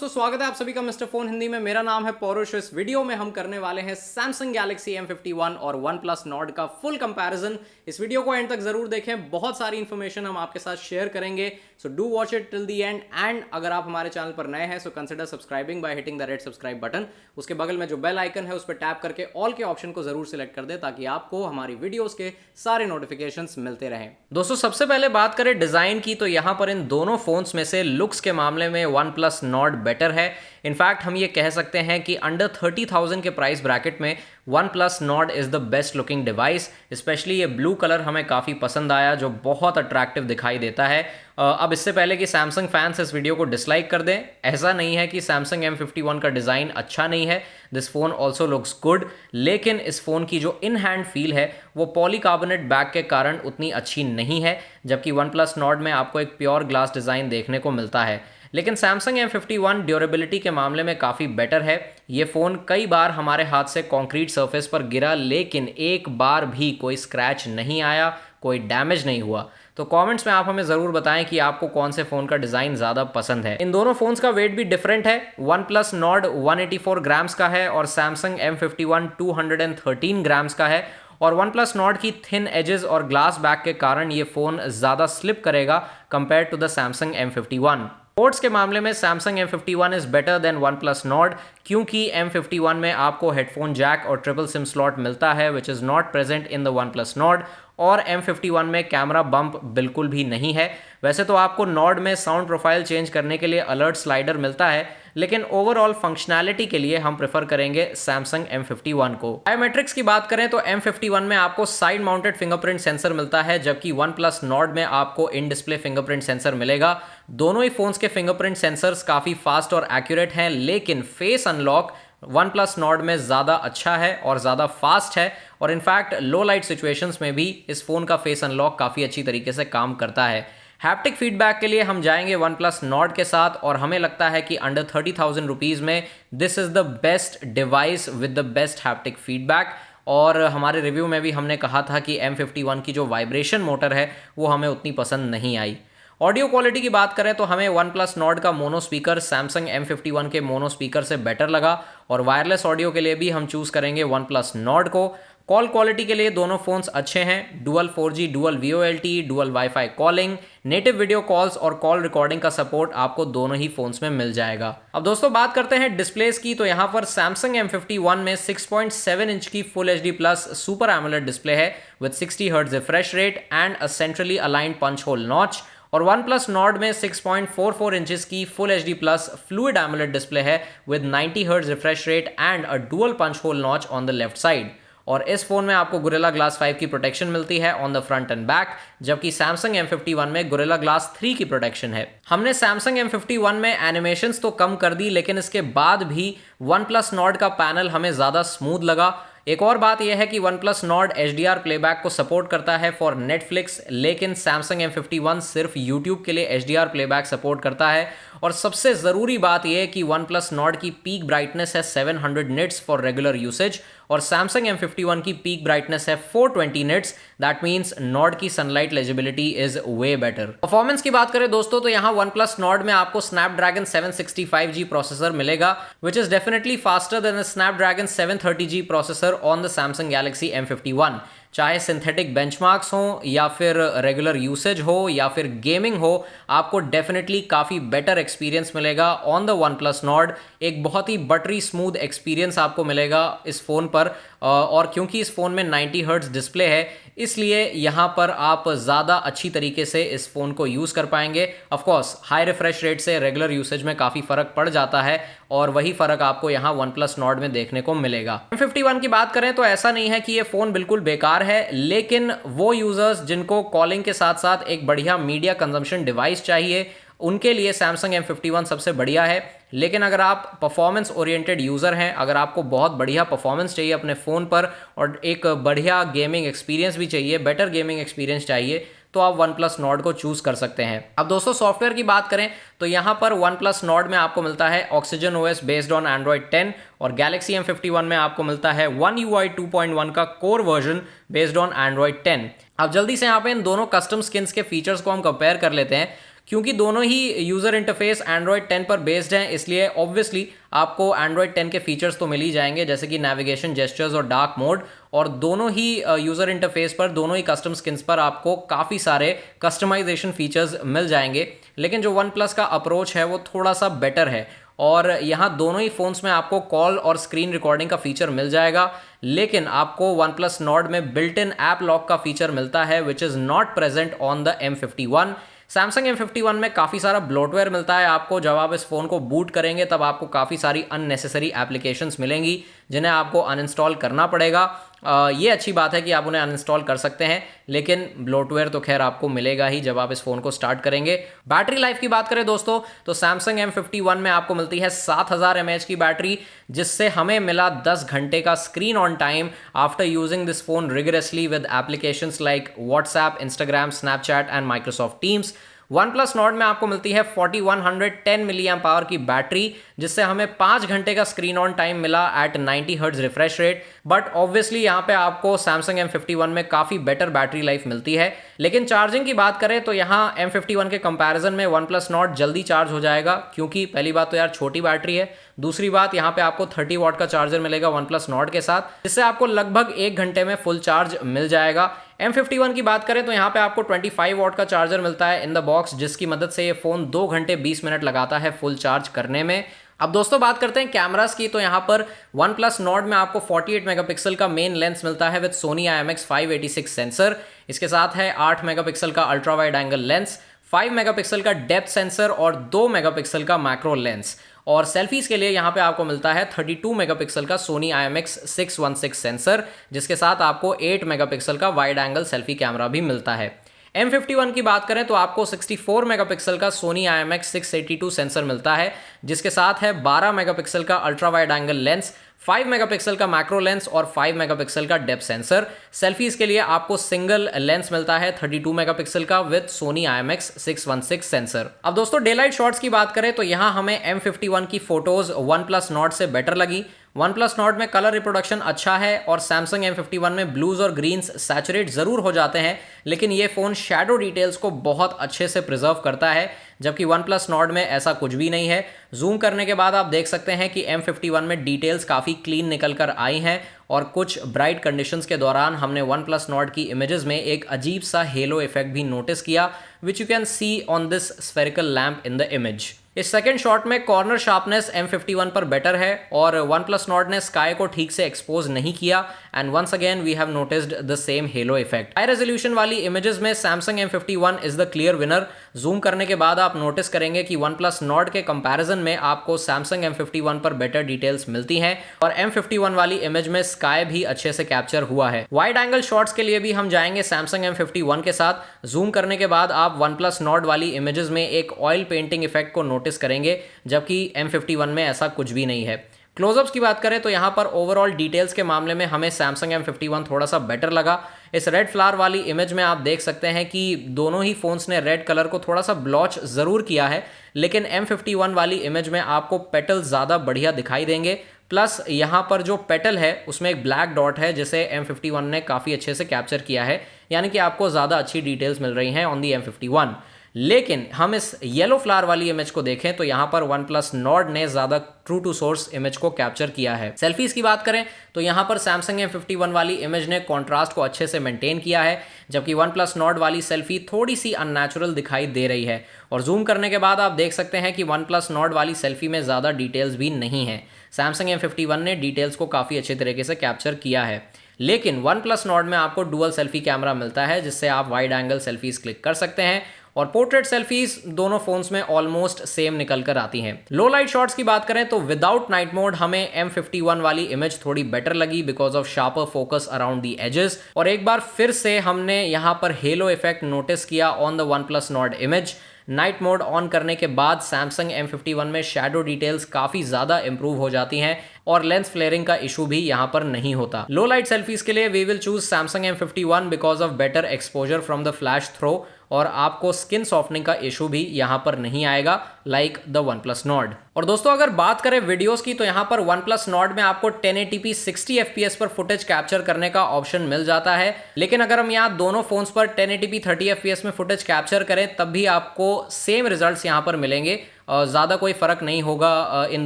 दोस्तों, स्वागत है आप सभी का मिस्टर फोन हिंदी में। मेरा नाम है पौरुष। इस वीडियो में हम करने वाले हैं सैमसंग गैलेक्सी M51 और OnePlus Nord का फुल कंपैरिजन। इस वीडियो को एंड तक जरूर देखें, बहुत सारी इंफॉर्मेशन हम आपके साथ शेयर करेंगे। So do watch it till the end. And अगर आप हमारे चैनल पर नए हैं so consider subscribing by hitting the red subscribe button. उसके बगल में जो बेल आइकन है उस पर टैप करके ऑल के ऑप्शन को जरूर सिलेक्ट कर दे ताकि आपको हमारी वीडियोस के सारे नोटिफिकेशंस मिलते रहें। दोस्तों, सबसे पहले बात करें डिजाइन की, तो यहां पर इन दोनों फोन्स में से लुक्स के मामले में OnePlus Nord बेटर है। इनफैक्ट हम ये कह सकते हैं कि अंडर 30,000 के प्राइस ब्रैकेट में OnePlus Nord is the best looking device. Specially ये ब्लू कलर हमें काफ़ी पसंद आया, जो बहुत अट्रैक्टिव दिखाई देता है। अब इससे पहले कि सैमसंग फैंस इस वीडियो को डिसलाइक कर दें, ऐसा नहीं है कि सैमसंग M51 का डिज़ाइन अच्छा नहीं है। This phone also looks good, लेकिन इस फोन की जो इन हैंड फील है वो पॉलीकार्बोनेट बैक के कारण उतनी अच्छी नहीं है, जबकि OnePlus Nord में आपको एक प्योर ग्लास डिज़ाइन देखने को मिलता है। लेकिन सैमसंग M51 ड्यूरेबिलिटी के मामले में काफ़ी बेटर है। ये फ़ोन कई बार हमारे हाथ से कंक्रीट सरफेस पर गिरा, लेकिन एक बार भी कोई स्क्रैच नहीं आया, कोई डैमेज नहीं हुआ। तो कमेंट्स में आप हमें ज़रूर बताएं कि आपको कौन से फ़ोन का डिज़ाइन ज़्यादा पसंद है। इन दोनों फ़ोन्स का वेट भी डिफरेंट है। OnePlus Nord 184 ग्राम्स का है और सैमसंग M51 213 ग्राम्स का है। और OnePlus Nord की थिन एजेस और ग्लास बैक के कारण ये फ़ोन ज़्यादा स्लिप करेगा compare to the Samsung M51। Ports के मामले में Samsung M51 is better than OnePlus Nord, क्योंकि M51 में आपको हेडफोन जैक और ट्रिपल सिम स्लॉट मिलता है, which is not present in the OnePlus Nord। और M51 में कैमरा बम्प बिल्कुल भी नहीं है। वैसे तो आपको Nord में साउंड प्रोफाइल चेंज करने के लिए अलर्ट स्लाइडर मिलता है, लेकिन ओवरऑल फंक्शनैलिटी के लिए हम प्रेफर करेंगे सैमसंग M51 को। बायोमेट्रिक्स की बात करें तो M51 में आपको साइड माउंटेड फिंगरप्रिंट सेंसर मिलता है, जबकि OnePlus Nord में आपको इन डिस्प्ले फिंगरप्रिंट सेंसर मिलेगा। दोनों ही फोन्स के फिंगरप्रिंट सेंसर्स काफ़ी फास्ट और एक्यूरेट हैं, लेकिन फेस अनलॉक OnePlus Nord में ज़्यादा अच्छा है और ज़्यादा फास्ट है। और इनफैक्ट लो लाइट सिचुएशंस में भी इस फ़ोन का फेस अनलॉक काफ़ी अच्छी तरीके से काम करता है। हैप्टिक फीडबैक के लिए हम जाएंगे OnePlus Nord के साथ, और हमें लगता है कि अंडर 30,000 रुपीज़ में this is the best device with the best haptic feedback. और हमारे रिव्यू में भी हमने कहा था कि M51 की जो वाइब्रेशन मोटर है वो हमें उतनी पसंद नहीं आई। ऑडियो क्वालिटी की बात करें तो हमें OnePlus Nord का मोनो स्पीकर सैमसंग M51 के मोनो स्पीकर से बेटर लगा, और वायरलेस ऑडियो के लिए भी हम चूज़ करेंगे OnePlus Nord को। कॉल क्वालिटी के लिए दोनों फोन्स अच्छे हैं। Dual 4G dual VoLTE dual wifi calling, native video calls और कॉल रिकॉर्डिंग का सपोर्ट आपको दोनों ही फोन्स में मिल जाएगा। अब दोस्तों बात करते हैं डिस्प्लेस की, तो यहाँ पर सैमसंग M51 में 6.7 इंच की full HD plus super AMOLED display है with 60 hertz refresh rate and a centrally aligned punch hole notch. और OnePlus Nord में 6.44 इंचेस की full HD plus fluid AMOLED display है with 90 hertz refresh rate and a dual punch hole notch on the left side. और इस phone में आपको Gorilla Glass 5 की protection मिलती है on the front end back, जबकि Samsung M51 में Gorilla Glass 3 की प्रोटेक्शन है। हमने Samsung M51 में एनिमेशंस तो कम कर दी, लेकिन इसके बाद भी OnePlus Nord का पैनल हमें ज़्यादा स्मूथ लगा। एक और बात यह है कि OnePlus Nord HDR प्लेबैक को सपोर्ट करता है फॉर Netflix, लेकिन Samsung M51 सिर्फ YouTube के लिए HDR प्लेबैक सपोर्ट करता है। और सबसे ज़रूरी बात यह है कि OnePlus Nord की पीक ब्राइटनेस है 700 निट्स फॉर रेगुलर यूसेज, और Samsung M51 की पीक ब्राइटनेस है 420 निट्स। दैट मीन्स Nord की sunlight legibility is way better. Performance की बात करें दोस्तों तो यहाँ OnePlus Nord में आपको Snapdragon 765G प्रोसेसर मिलेगा, which is definitely faster than the Snapdragon 730G processor on the Samsung Galaxy M51। चाहे सिंथेटिक बेंचमार्क्स हो या फिर रेगुलर यूसेज हो या फिर गेमिंग हो, आपको डेफिनेटली काफ़ी बेटर एक्सपीरियंस मिलेगा ऑन द OnePlus Nord। एक बहुत ही बटरी स्मूथ एक्सपीरियंस आपको मिलेगा इस फ़ोन पर, और क्योंकि इस फ़ोन में 90 हर्ट्ज डिस्प्ले है, इसलिए यहाँ पर आप ज़्यादा अच्छी तरीके से इस फ़ोन को यूज़ कर पाएंगे। ऑफकोर्स हाई रिफ्रेश रेट से रेगुलर यूसेज में काफ़ी फ़र्क पड़ जाता है, और वही फ़र्क आपको यहाँ OnePlus Nord में देखने को मिलेगा। M51 की बात करें तो ऐसा नहीं है कि ये फ़ोन बिल्कुल बेकार है, लेकिन वो यूज़र्स जिनको कॉलिंग के साथ साथ एक बढ़िया मीडिया कंजम्पशन डिवाइस चाहिए, उनके लिए Samsung M51 सबसे बढ़िया है। लेकिन अगर आप परफॉर्मेंस ओरिएंटेड यूज़र हैं, अगर आपको बहुत बढ़िया परफॉर्मेंस चाहिए अपने फ़ोन पर और एक बढ़िया गेमिंग एक्सपीरियंस भी चाहिए, बेटर गेमिंग एक्सपीरियंस चाहिए, तो आप OnePlus Nord को चूज़ कर सकते हैं। अब दोस्तों सॉफ्टवेयर की बात करें तो यहाँ पर OnePlus Nord में आपको मिलता है Oxygen OS based on Android 10, और Galaxy M51 में आपको मिलता है One UI 2.1 का core version based on Android 10। अब जल्दी से यहाँ पे इन दोनों कस्टम स्किन्स के फीचर्स को हम कंपेयर कर लेते हैं। क्योंकि दोनों ही यूज़र इंटरफेस एंड्रॉयड 10 पर बेस्ड हैं, इसलिए ऑब्वियसली आपको एंड्रॉयड 10 के फीचर्स तो मिल ही जाएंगे, जैसे कि नेविगेशन, जेस्चर्स और डार्क मोड। और दोनों ही यूज़र इंटरफेस पर, दोनों ही कस्टम स्किन्स पर आपको काफ़ी सारे कस्टमाइजेशन फीचर्स मिल जाएंगे। लेकिन जो वन प्लस का अप्रोच है वो थोड़ा सा बेटर है, और यहाँ दोनों ही फ़ोन्स में आपको कॉल और स्क्रीन रिकॉर्डिंग का फीचर मिल जाएगा। लेकिन आपको वन प्लस नॉर्ड में बिल्ट इन ऐप लॉक का फीचर मिलता है, which is not present on the M51। Samsung M51 में काफ़ी सारा ब्लोटवेयर मिलता है आपको। जब आप इस फ़ोन को बूट करेंगे तब आपको काफ़ी सारी अननेसेसरी एप्लीकेशंस मिलेंगी जिन्हें आपको अनइंस्टॉल करना पड़ेगा। ये अच्छी बात है कि आप उन्हें अनइंस्टॉल कर सकते हैं, लेकिन ब्लोटवेयर तो खैर आपको मिलेगा ही जब आप इस फ़ोन को स्टार्ट करेंगे। बैटरी लाइफ की बात करें दोस्तों, तो सैमसंग M51 में आपको मिलती है 7000 mAh की बैटरी, जिससे हमें मिला 10 घंटे का screen on time after using this phone rigorously with applications like WhatsApp, Instagram, Snapchat and Microsoft Teams. OnePlus Nord में आपको मिलती है 4110 मिली एम्प आवर की बैटरी, जिससे हमें 5 घंटे का स्क्रीन ऑन टाइम मिला at 90 hertz refresh rate. But obviously यहाँ पे आपको सैमसंग M51 में काफ़ी बेटर बैटरी लाइफ मिलती है। लेकिन चार्जिंग की बात करें तो यहाँ M51 के कंपैरिजन में वन प्लस नॉर्ड जल्दी चार्ज हो जाएगा, क्योंकि पहली बात तो यार छोटी बैटरी है, दूसरी बात यहाँ पे आपको 30 वाट का चार्जर मिलेगा वन प्लस नॉर्ड के साथ, जिससे आपको लगभग 1 घंटे में फुल चार्ज मिल जाएगा। M51 की बात करें तो यहाँ पे आपको 25 वाट का चार्जर मिलता है इन द बॉक्स, जिसकी मदद से ये फ़ोन 2 घंटे 20 मिनट लगाता है फुल चार्ज करने में। अब दोस्तों बात करते हैं कैमरास की, तो यहाँ पर वन प्लस नॉर्ड में आपको 48 मेगापिक्सल का मेन लेंस मिलता है विद सोनी IMX586 सेंसर। इसके साथ है 8 मेगापिक्सल का ultra wide angle lens, 5 megapixel का डेप्थ सेंसर और 2 मेगापिक्सल का मैक्रो लेंस। और सेल्फीज के लिए यहाँ पे आपको मिलता है 32 मेगापिक्सल का सोनी IMX616 सेंसर, जिसके साथ आपको 8 मेगापिक्सल का वाइड एंगल सेल्फी कैमरा भी मिलता है। M51 की बात करें तो आपको 64 मेगापिक्सल का सोनी IMX682 सेंसर मिलता है, जिसके साथ है 12 मेगापिक्सल का ultra wide angle lens, 5 megapixel का मैक्रो लेंस और 5 मेगापिक्सल का डेप्थ सेंसर। सेल्फीज के लिए आपको सिंगल लेंस मिलता है 32 मेगापिक्सल का विद सोनी IMX616 सेंसर। अब दोस्तों डे लाइट शॉट्स की बात करें तो यहाँ हमें M51 की फोटोज वन प्लस नॉर्ड से बेटर लगी। वन प्लस नॉर्ड में कलर रिप्रोडक्शन अच्छा है और सैमसंग M51 में ब्लूज और ग्रीन्स सैचुरेट ज़रूर हो जाते हैं, लेकिन ये फ़ोन शैडो डिटेल्स को बहुत अच्छे से प्रिजर्व करता है, जबकि वन प्लस नॉर्ड में ऐसा कुछ भी नहीं है। जूम करने के बाद आप देख सकते हैं कि M51 में डिटेल्स काफ़ी क्लीन निकल कर आई हैं, और कुछ ब्राइट कंडीशंस के दौरान हमने वन प्लस नॉर्ड की इमेजेस में एक अजीब सा हेलो इफेक्ट भी नोटिस किया, which you can see on this spherical lamp in the image. इस सेकंड शॉट में कॉर्नर शार्पनेस M51 पर बेटर है, और वन प्लस नॉर्ड ने स्काई को ठीक से एक्सपोज नहीं किया, and once again we have noticed the same halo effect. High resolution वाली इमेजेस में Samsung M51 is the clear winner. Zoom करने के बाद आप नोटिस करेंगे कि वन प्लस नॉर्ड के कंपैरिजन में आपको सैमसंग M51 पर बेटर डिटेल्स मिलती हैं, और M51 वाली इमेज में स्काई भी अच्छे से कैप्चर हुआ है। वाइड एंगल शॉट्स के लिए भी हम जाएंगे सैमसंग M51 के साथ। जूम करने के बाद आप वन प्लस नॉर्ड वाली इमेजेस में एक ऑयल पेंटिंग इफेक्ट को नोटिस करेंगे, जबकि M51 में ऐसा कुछ भी नहीं है। क्लोजअप्स की बात करें तो यहाँ पर ओवरऑल डिटेल्स के मामले में हमें सैमसंग M51 थोड़ा सा बेटर लगा। इस रेड फ्लावर वाली इमेज में आप देख सकते हैं कि दोनों ही फोन्स ने रेड कलर को थोड़ा सा ब्लॉच ज़रूर किया है, लेकिन M51 वाली इमेज में आपको पेटल ज़्यादा बढ़िया दिखाई देंगे। प्लस यहाँ पर जो पेटल है उसमें एक ब्लैक डॉट है, जिसे M51 ने काफ़ी अच्छे से कैप्चर किया है, यानी कि आपको ज़्यादा अच्छी डिटेल्स मिल रही हैं ऑन दी M51। लेकिन हम इस येलो फ्लावर वाली इमेज को देखें तो यहाँ पर वन प्लस नॉर्ड ने ज़्यादा ट्रू टू सोर्स इमेज को कैप्चर किया है। सेल्फीज की बात करें तो यहाँ पर सैमसंग M51 वाली इमेज ने कॉन्ट्रास्ट को अच्छे से मेंटेन किया है, जबकि वन प्लस नॉर्ड वाली सेल्फी थोड़ी सी अननेचुरल दिखाई दे रही है। और जूम करने के बाद आप देख सकते हैं कि वन प्लस नॉर्ड वाली सेल्फी में ज़्यादा डिटेल्स भी नहीं है। सैमसंग M51 ने डिटेल्स को काफ़ी अच्छे तरीके से कैप्चर किया है। लेकिन वन प्लस नॉर्ड में आपको डुअल सेल्फी कैमरा मिलता है, जिससे आप वाइड एंगल सेल्फीज क्लिक कर सकते हैं, और पोर्ट्रेट सेल्फीज दोनों फोन्स में ऑलमोस्ट सेम निकल कर आती हैं। लो लाइट शॉट्स की बात करें तो विदाउट नाइट मोड हमें M51 वाली इमेज थोड़ी बेटर लगी because of sharper focus around the edges, और एक बार फिर से हमने यहाँ पर हेलो इफेक्ट नोटिस किया on the OnePlus Nord image. Night mode on करने के बाद सैमसंग M51 में शैडो डिटेल्स काफ़ी ज़्यादा इंप्रूव हो जाती हैं, और लेंस फ्लेयरिंग का इशू भी यहाँ पर नहीं होता। लो लाइट सेल्फीज के लिए we will choose Samsung M51 because of better exposure from the flash throw, और आपको स्किन सॉफ्टनिंग का इशू भी यहाँ पर नहीं आएगा लाइक द OnePlus Nord। और दोस्तों अगर बात करें वीडियोस की तो यहाँ पर OnePlus Nord में आपको 1080p 60 fps पर फुटेज कैप्चर करने का ऑप्शन मिल जाता है, लेकिन अगर हम यहाँ दोनों फोन्स पर 1080p 30 fps में फुटेज कैप्चर करें तब भी आपको सेम रिजल्ट्स यहाँ पर मिलेंगे। ज़्यादा कोई फ़र्क नहीं होगा इन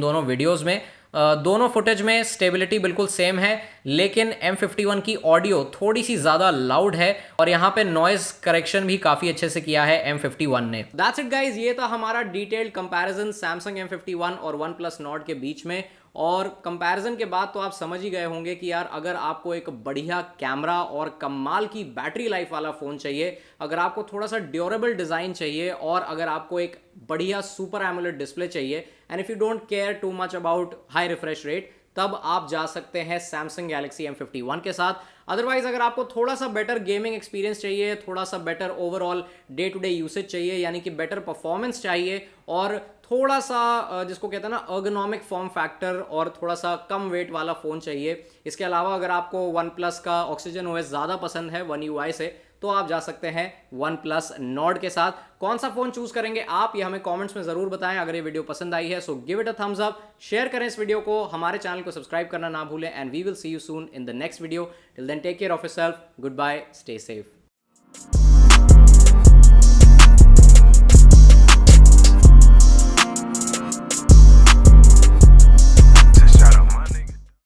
दोनों वीडियोज़ में। दोनों फुटेज में स्टेबिलिटी बिल्कुल सेम है, लेकिन M51 की ऑडियो थोड़ी सी ज़्यादा लाउड है और यहाँ पे नॉइज करेक्शन भी काफ़ी अच्छे से किया है M51 ने। दैट्स इट गाइज, ये था हमारा डिटेल्ड कंपैरिजन सैमसंग M51 और OnePlus Nord के बीच में। और कंपैरिजन के बाद तो आप समझ ही गए होंगे कि यार अगर आपको एक बढ़िया कैमरा और कमाल की बैटरी लाइफ वाला फ़ोन चाहिए, अगर आपको थोड़ा सा ड्यूरेबल डिज़ाइन चाहिए और अगर आपको एक बढ़िया सुपर एमोलेड डिस्प्ले चाहिए and if you don't care too much about high refresh rate, तब आप जा सकते हैं सैमसंग गैलेक्सी M51 के साथ। अदरवाइज अगर आपको थोड़ा सा बेटर गेमिंग एक्सपीरियंस चाहिए, थोड़ा सा better overall day to day usage चाहिए, यानी कि बेटर परफॉर्मेंस चाहिए और थोड़ा सा जिसको कहते हैं ना अर्गोनॉमिक फॉर्म फैक्टर और थोड़ा सा कम वेट वाला फ़ोन चाहिए, इसके अलावा अगर आपको OnePlus का ऑक्सीजन OS ज़्यादा पसंद है One UI से, तो आप जा सकते हैं OnePlus Nord के साथ। कौन सा फ़ोन चूज़ करेंगे आप, ये हमें कमेंट्स में ज़रूर बताएं। अगर ये वीडियो पसंद आई है so give it a thumbs up, share करें इस वीडियो को, हमारे चैनल को सब्सक्राइब करना ना भूलें and we will see you soon in the next video. Till then take care of yourself, goodbye, stay safe.